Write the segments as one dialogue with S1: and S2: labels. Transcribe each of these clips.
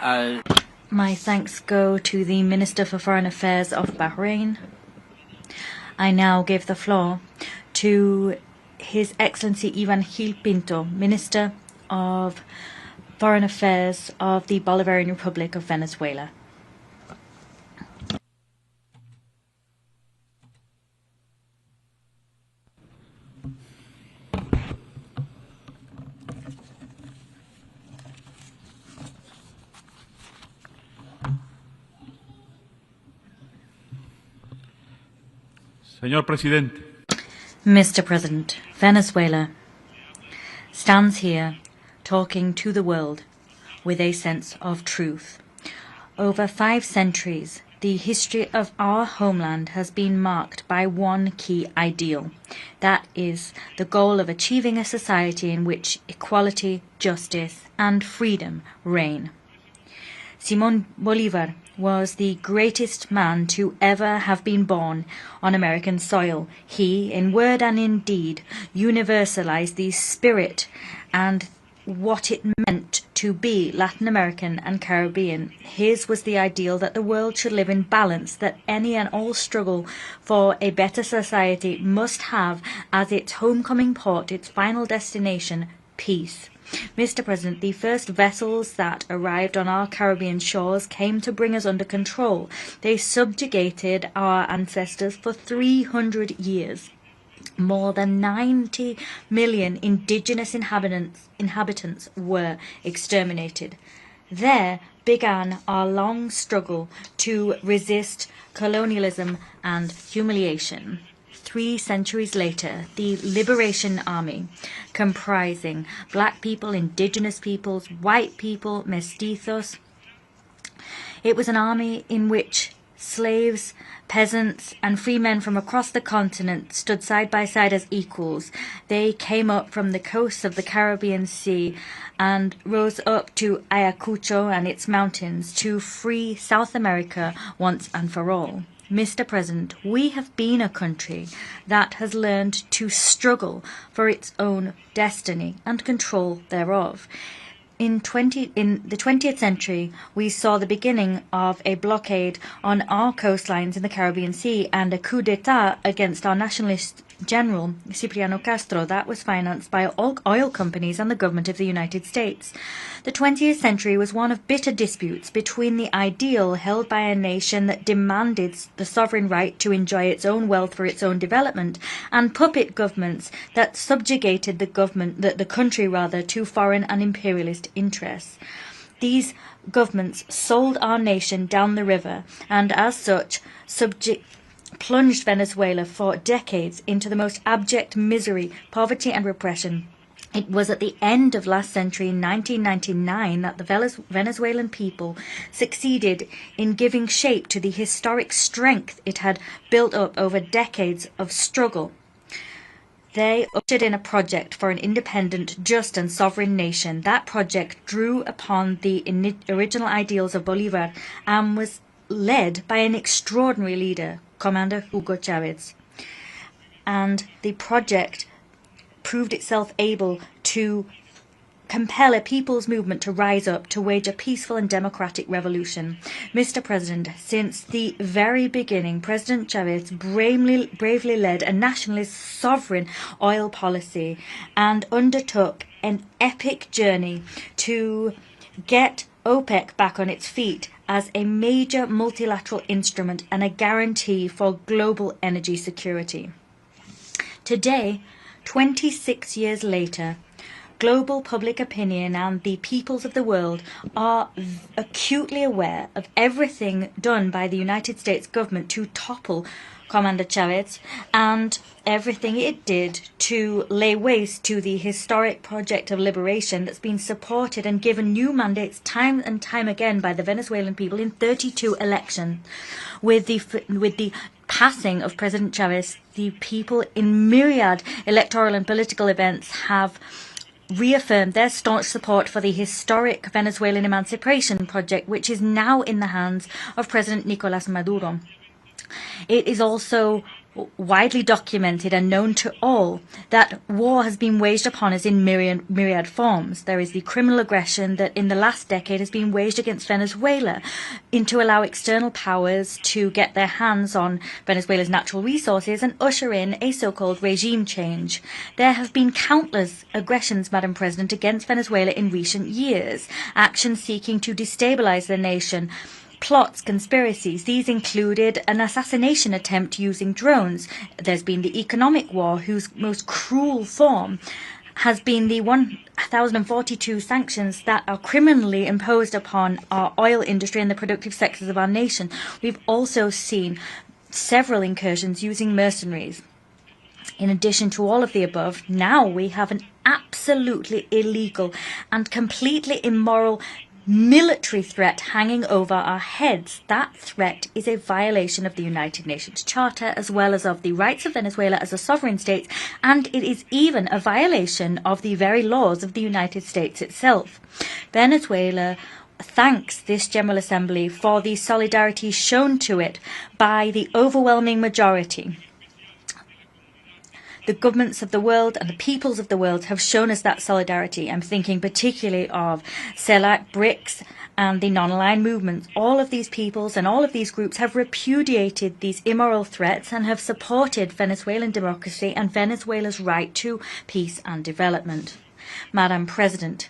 S1: My thanks go to the Minister for Foreign Affairs of Bahrain. I now give the floor to His Excellency Yvan Pinto, Minister of Foreign Affairs of the Bolivarian Republic of Venezuela.
S2: Señor Presidente.
S1: Mr. President, Venezuela stands here talking to the world with a sense of truth. Over 5 centuries, the history of our homeland has been marked by one key ideal. That is the goal of achieving a society in which equality, justice, and freedom reign. Simón Bolívar was the greatest man to ever have been born on American soil. He, in word and in deed, universalized the spirit and what it meant to be Latin American and Caribbean. His was the ideal that the world should live in balance, that any and all struggle for a better society must have as its homecoming port, its final destination, peace. Mr. President, the first vessels that arrived on our Caribbean shores came to bring us under control. They subjugated our ancestors for 300 years. More than 90 million indigenous inhabitants were exterminated. There began our long struggle to resist colonialism and humiliation. 3 centuries later, the Liberation Army, comprising black people, indigenous peoples, white people, mestizos, it was an army in which slaves, peasants, and free men from across the continent stood side by side as equals. They came up from the coasts of the Caribbean Sea and rose up to Ayacucho and its mountains to free South America once and for all. Mr. President, we have been a country that has learned to struggle for its own destiny and control thereof. In the 20th century, we saw the beginning of a blockade on our coastlines in the Caribbean Sea and a coup d'etat against our nationalist general, Cipriano Castro, that was financed by oil companies and the government of the United States. The 20th century was one of bitter disputes between the ideal held by a nation that demanded the sovereign right to enjoy its own wealth for its own development and puppet governments that subjugated the country to foreign and imperialist interests. These governments sold our nation down the river and as such plunged Venezuela for decades into the most abject misery, poverty and repression. It was at the end of last century, in 1999, that the Venezuelan people succeeded in giving shape to the historic strength it had built up over decades of struggle. They ushered in a project for an independent, just and sovereign nation. That project drew upon the original ideals of Bolivar and was led by an extraordinary leader, Commander Hugo Chavez. And the project proved itself able to compel a people's movement to rise up to wage a peaceful and democratic revolution. Mr. President, since the very beginning, President Chavez bravely led a nationalist sovereign oil policy and undertook an epic journey to get OPEC back on its feet as a major multilateral instrument and a guarantee for global energy security. Today, 26 years later, global public opinion and the peoples of the world are acutely aware of everything done by the United States government to topple Commander Chavez and everything it did to lay waste to the historic project of liberation that's been supported and given new mandates time and time again by the Venezuelan people in 32 elections. With the passing of President Chavez, the people in myriad electoral and political events have reaffirmed their staunch support for the historic Venezuelan emancipation project, which is now in the hands of President Nicolás Maduro. It is also widely documented and known to all that war has been waged upon us in myriad forms. There is the criminal aggression that in the last decade has been waged against Venezuela to allow external powers to get their hands on Venezuela's natural resources and usher in a so-called regime change. There have been countless aggressions, Madam President, against Venezuela in recent years, actions seeking to destabilize the nation, plots, conspiracies. These included an assassination attempt using drones. There's been the economic war, whose most cruel form has been the 1,042 sanctions that are criminally imposed upon our oil industry and the productive sectors of our nation. We've also seen several incursions using mercenaries. In addition to all of the above, now we have an absolutely illegal and completely immoral military threat hanging over our heads. That threat is a violation of the United Nations Charter as well as of the rights of Venezuela as a sovereign state, and it is even a violation of the very laws of the United States itself. Venezuela thanks this General Assembly for the solidarity shown to it by the overwhelming majority. The governments of the world and the peoples of the world have shown us that solidarity. I'm thinking particularly of CELAC, BRICS, and the non-aligned movements. All of these peoples and all of these groups have repudiated these immoral threats and have supported Venezuelan democracy and Venezuela's right to peace and development. Madam President,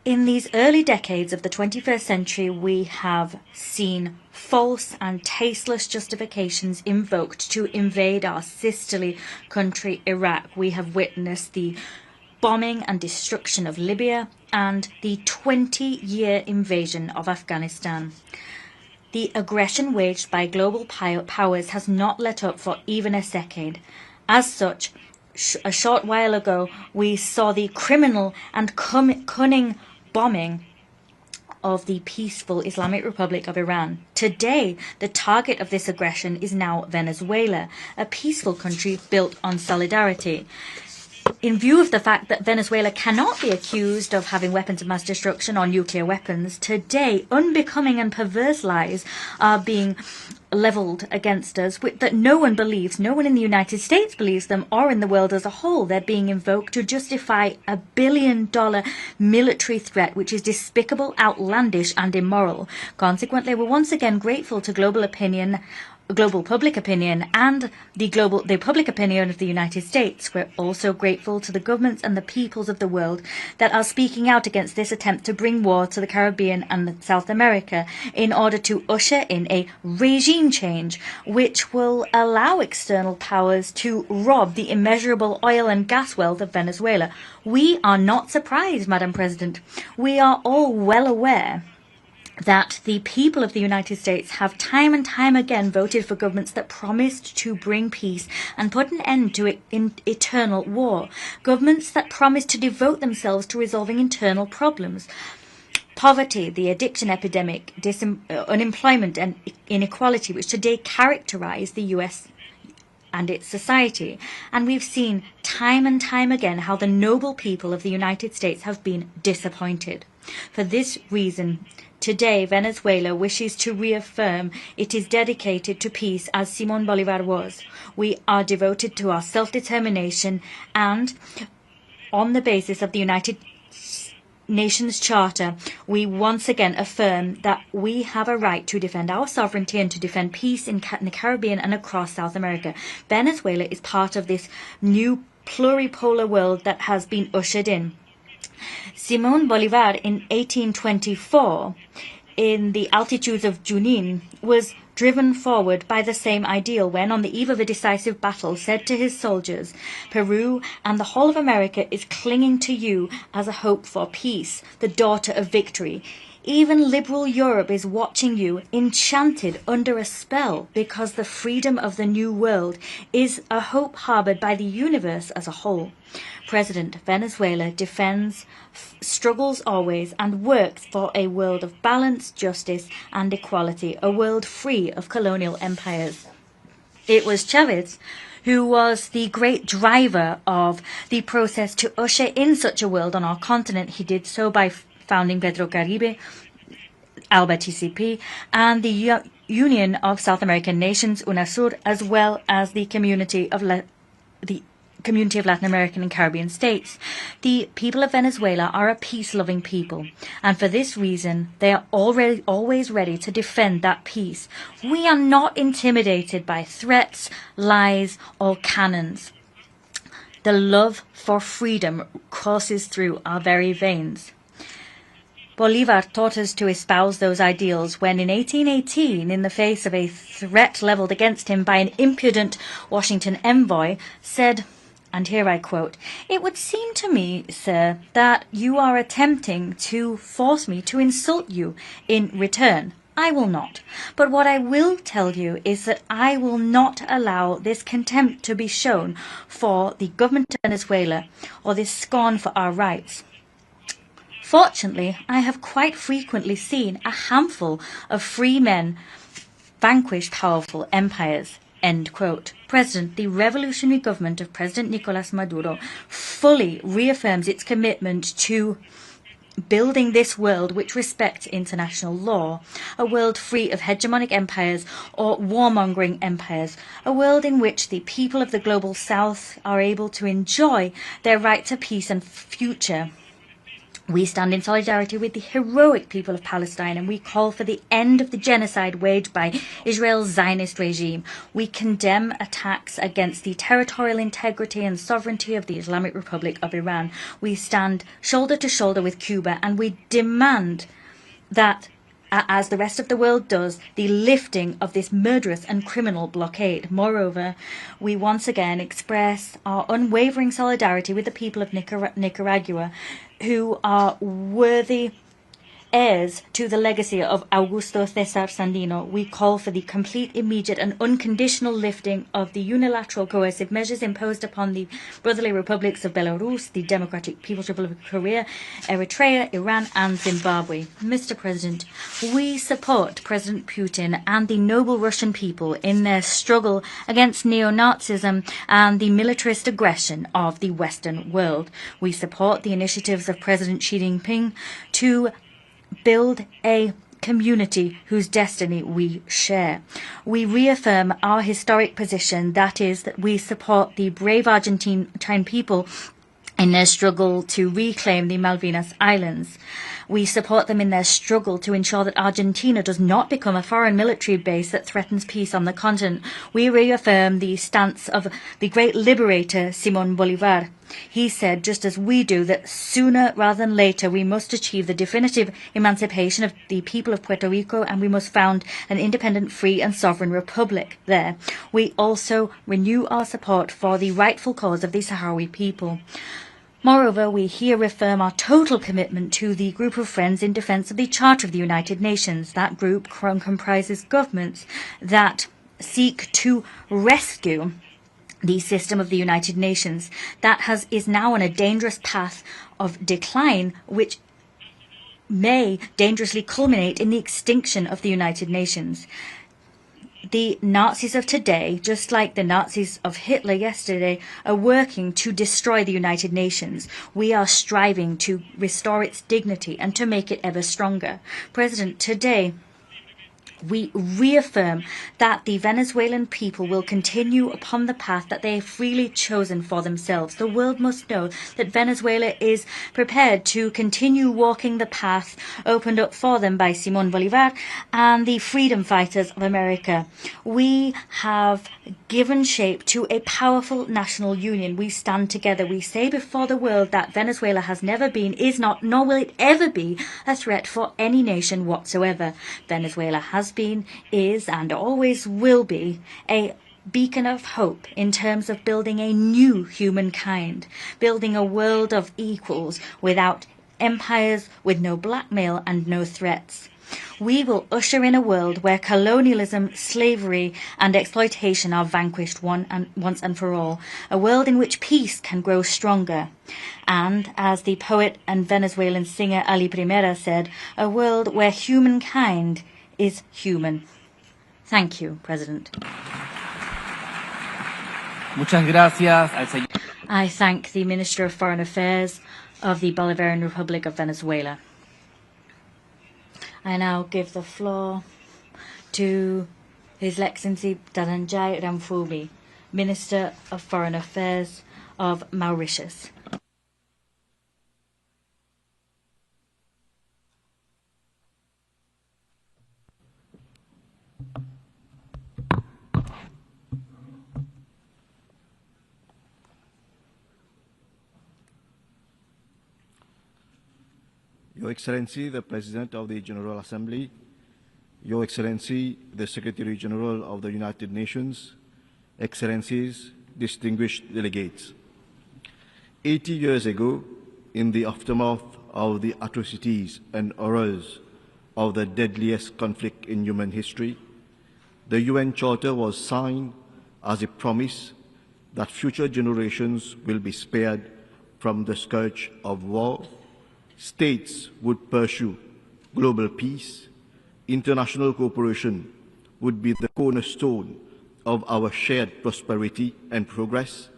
S1: in these early decades of the 21st century, we have seen false and tasteless justifications invoked to invade our sisterly country, Iraq. We have witnessed the bombing and destruction of Libya and the 20-year invasion of Afghanistan. The aggression waged by global powers has not let up for even a second. As such, a short while ago, we saw the criminal and cunning bombing of the peaceful Islamic Republic of Iran. Today, the target of this aggression is now Venezuela, a peaceful country built on solidarity. In view of the fact that Venezuela cannot be accused of having weapons of mass destruction or nuclear weapons, today unbecoming and perverse lies are being levelled against us that no one believes, no one in the United States believes them, or in the world as a whole. They're being invoked to justify a billion-dollar military threat, which is despicable, outlandish, and immoral. Consequently, we're once again grateful to global public opinion and the public opinion of the United States. We're also grateful to the governments and the peoples of the world that are speaking out against this attempt to bring war to the Caribbean and South America in order to usher in a regime change which will allow external powers to rob the immeasurable oil and gas wealth of Venezuela. We are not surprised, Madam President. We are all well aware that the people of the United States have time and time again voted for governments that promised to bring peace and put an end to eternal war. Governments that promised to devote themselves to resolving internal problems. Poverty, the addiction epidemic, unemployment and inequality, which today characterize the US and its society. And we've seen time and time again how the noble people of the United States have been disappointed. For this reason, today, Venezuela wishes to reaffirm it is dedicated to peace as Simón Bolívar was. We are devoted to our self-determination and, on the basis of the United Nations Charter, we once again affirm that we have a right to defend our sovereignty and to defend peace in the Caribbean and across South America. Venezuela is part of this new pluripolar world that has been ushered in. Simón Bolívar in 1824, in the altitudes of Junín, was driven forward by the same ideal when, on the eve of a decisive battle, said to his soldiers, "Peru and the whole of America is clinging to you as a hope for peace, the daughter of victory. Even liberal Europe is watching you, enchanted under a spell, because the freedom of the New World is a hope harbored by the universe as a whole." President, Venezuela defends, struggles always, and works for a world of balance, justice, and equality, a world free of colonial empires. It was Chavez who was the great driver of the process to usher in such a world on our continent. He did so by founding Petrocaribe ALBA TCP, and the Union of South American Nations, UNASUR, as well as the Community of Latin American and Caribbean states. The people of Venezuela are a peace-loving people, and for this reason, they are always ready to defend that peace. We are not intimidated by threats, lies, or cannons. The love for freedom courses through our very veins. Bolivar taught us to espouse those ideals when in 1818, in the face of a threat levelled against him by an impudent Washington envoy, said, and here I quote, "It would seem to me, sir, that you are attempting to force me to insult you in return. I will not. But what I will tell you is that I will not allow this contempt to be shown for the government of Venezuela or this scorn for our rights. Fortunately, I have quite frequently seen a handful of free men vanquish powerful empires." End quote. President, the revolutionary government of President Nicolás Maduro fully reaffirms its commitment to building this world which respects international law, a world free of hegemonic empires or warmongering empires, a world in which the people of the global south are able to enjoy their right to peace and future. We stand in solidarity with the heroic people of Palestine, and we call for the end of the genocide waged by Israel's Zionist regime. We condemn attacks against the territorial integrity and sovereignty of the Islamic Republic of Iran. We stand shoulder to shoulder with Cuba, and we demand that, as the rest of the world does, the lifting of this murderous and criminal blockade. Moreover, we once again express our unwavering solidarity with the people of Nicaragua, who are worthy heirs to the legacy of Augusto César Sandino. We call for the complete, immediate and unconditional lifting of the unilateral coercive measures imposed upon the brotherly republics of Belarus, the Democratic People's Republic of Korea, Eritrea, Iran and Zimbabwe. Mr. President, we support President Putin and the noble Russian people in their struggle against neo-Nazism and the militarist aggression of the Western world. We support the initiatives of President Xi Jinping to build a community whose destiny we share. We reaffirm our historic position, that is, that we support the brave Argentine people in their struggle to reclaim the Malvinas Islands. We support them in their struggle to ensure that Argentina does not become a foreign military base that threatens peace on the continent. We reaffirm the stance of the great liberator Simón Bolivar. He said, just as we do, that sooner rather than later we must achieve the definitive emancipation of the people of Puerto Rico, and we must found an independent, free and sovereign republic there. We also renew our support for the rightful cause of the Sahrawi people. Moreover, we here reaffirm our total commitment to the group of friends in defense of the Charter of the United Nations. That group comprises governments that seek to rescue the system of the United Nations that is now on a dangerous path of decline, which may dangerously culminate in the extinction of the United Nations. The Nazis of today, just like the Nazis of Hitler yesterday, are working to destroy the United Nations. We are striving to restore its dignity and to make it ever stronger. President, today we reaffirm that the Venezuelan people will continue upon the path that they have freely chosen for themselves. The world must know that Venezuela is prepared to continue walking the path opened up for them by Simón Bolivar and the freedom fighters of America. We have given shape to a powerful national union. We stand together. We say before the world that Venezuela has never been, is not, nor will it ever be a threat for any nation whatsoever. Venezuela has been, is, and always will be a beacon of hope in terms of building a new humankind, building a world of equals without empires, with no blackmail and no threats. We will usher in a world where colonialism, slavery and exploitation are vanquished once and for all, a world in which peace can grow stronger, and, as the poet and Venezuelan singer Ali Primera said, a world where humankind is human. Thank you, President.
S3: Muchas gracias al señor.
S1: I thank the Minister of Foreign Affairs of the Bolivarian Republic of Venezuela. I now give the floor to His Excellency Dhananjay Ramphumi, Minister of Foreign Affairs of Mauritius.
S4: Your Excellency, the President of the General Assembly, Your Excellency, the Secretary General of the United Nations, Excellencies, distinguished delegates. 80 years ago, in the aftermath of the atrocities and horrors of the deadliest conflict in human history, the UN Charter was signed as a promise that future generations will be spared from the scourge of war. States would pursue global peace. International cooperation would be the cornerstone of our shared prosperity and progress,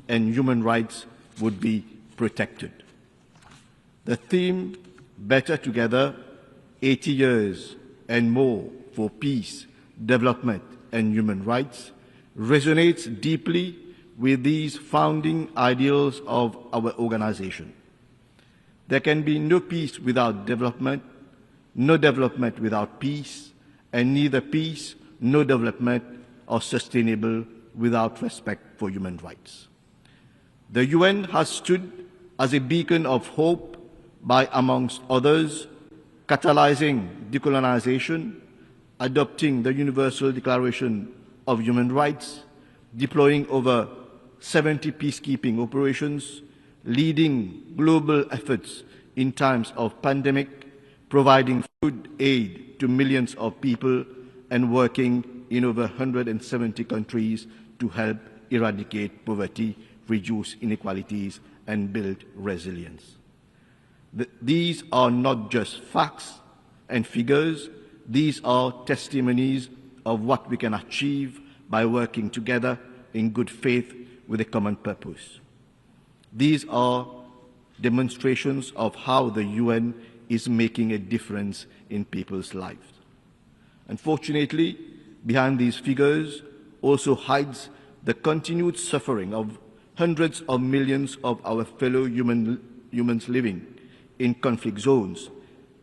S4: and human rights would be protected. The theme, Better Together, 80 years and more for peace, development, and human rights, resonates deeply with these founding ideals of our organization. There can be no peace without development, no development without peace, and neither peace nor development are sustainable without respect for human rights. The UN has stood as a beacon of hope by, amongst others, catalyzing decolonization, adopting the Universal Declaration of Human Rights, deploying over 70 peacekeeping operations, leading global efforts in times of pandemic, providing food aid to millions of people, and working in over 170 countries to help eradicate poverty, reduce inequalities, and build resilience. These are not just facts and figures, these are testimonies of what we can achieve by working together in good faith with a common purpose. These are demonstrations of how the UN is making a difference in people's lives. Unfortunately, behind these figures also hides the continued suffering of hundreds of millions of our fellow humans living in conflict zones,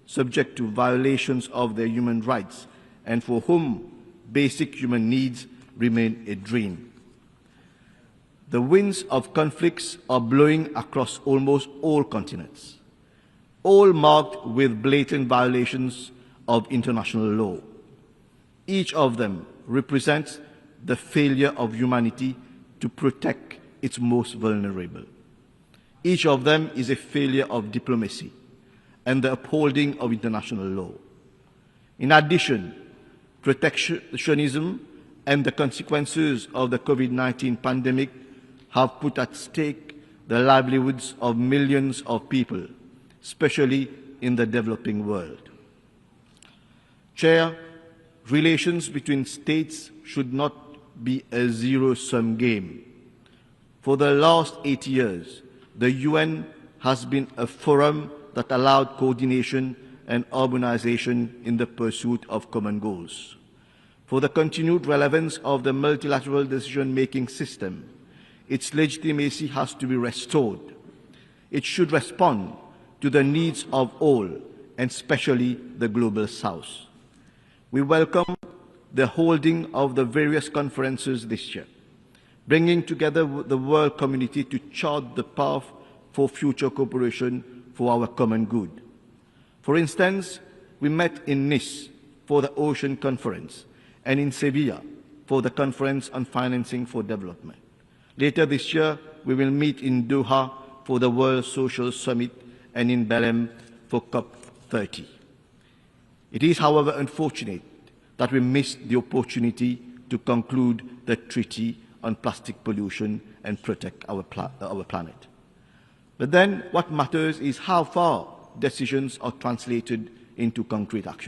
S4: subject to violations of their human rights, and for whom basic human needs remain a dream. The winds of conflicts are blowing across almost all continents, all marked with blatant violations of international law. Each of them represents the failure of humanity to protect its most vulnerable. Each of them is a failure of diplomacy and the upholding of international law. In addition, protectionism and the consequences of the COVID-19 pandemic have put at stake the livelihoods of millions of people, especially in the developing world. Chair, relations between states should not be a zero-sum game. For the last 80 years, the UN has been a forum that allowed coordination and harmonization in the pursuit of common goals. For the continued relevance of the multilateral decision-making system, its legitimacy has to be restored. It should respond to the needs of all, and especially the Global South. We welcome the holding of the various conferences this year, bringing together the world community to chart the path for future cooperation for our common good. For instance, we met in Nice for the Ocean Conference and in Sevilla for the Conference on Financing for Development. Later this year, we will meet in Doha for the World Social Summit and in Belém for COP30. It is, however, unfortunate that we missed the opportunity to conclude the Treaty on Plastic Pollution and protect our planet. But then what matters is how far decisions are translated into concrete action.